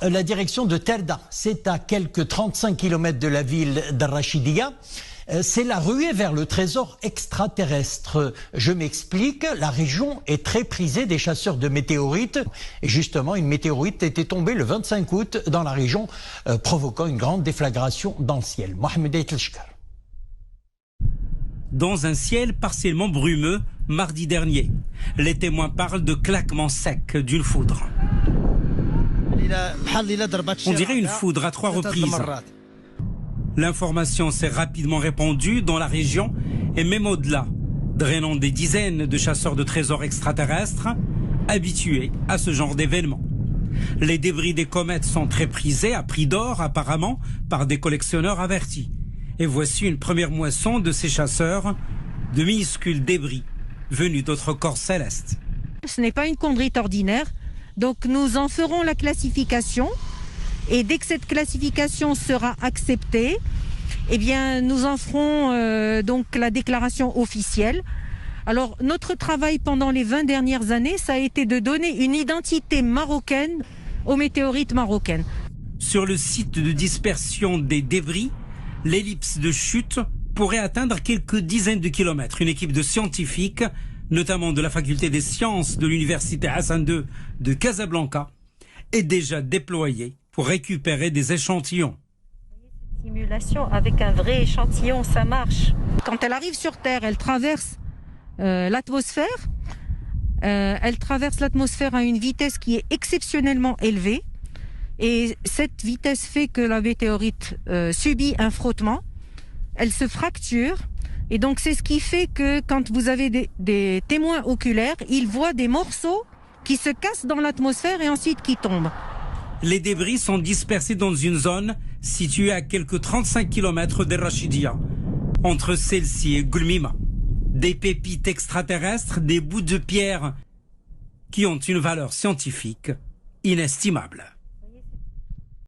la direction de Terda. C'est à quelques 35 km de la ville d'Al-Rachidia. C'est la ruée vers le trésor extraterrestre. Je m'explique, la région est très prisée des chasseurs de météorites. Et justement, une météorite était tombée le 25 août dans la région, provoquant une grande déflagration dans le ciel. Mohamed Eitelshkar. Dans un ciel partiellement brumeux, mardi dernier, les témoins parlent de claquements secs d'une foudre. On dirait une foudre à 3 reprises. L'information s'est rapidement répandue dans la région et même au-delà, drainant des dizaines de chasseurs de trésors extraterrestres habitués à ce genre d'événements. Les débris des comètes sont très prisés à prix d'or apparemment par des collectionneurs avertis. Et voici une première moisson de ces chasseurs de minuscules débris venus d'autres corps célestes. Ce n'est pas une chondrite ordinaire, donc nous en ferons la classification. Et dès que cette classification sera acceptée, eh bien, nous en ferons donc la déclaration officielle. Alors, notre travail pendant les 20 dernières années, ça a été de donner une identité marocaine aux météorites marocaines. Sur le site de dispersion des débris, l'ellipse de chute pourrait atteindre quelques dizaines de kilomètres. Une équipe de scientifiques, notamment de la faculté des sciences de l'université Hassan II de Casablanca, est déjà déployée pour récupérer des échantillons. Simulation avec un vrai échantillon, ça marche. Quand elle arrive sur Terre, elle traverse l'atmosphère. Elle traverse l'atmosphère à une vitesse qui est exceptionnellement élevée. Et cette vitesse fait que la météorite subit un frottement. Elle se fracture. Et donc c'est ce qui fait que quand vous avez des témoins oculaires, ils voient des morceaux qui se cassent dans l'atmosphère et ensuite qui tombent. Les débris sont dispersés dans une zone située à quelques 35 km d'Al-Rachidia, entre celle-ci et Gulmima. Des pépites extraterrestres, des bouts de pierre qui ont une valeur scientifique inestimable.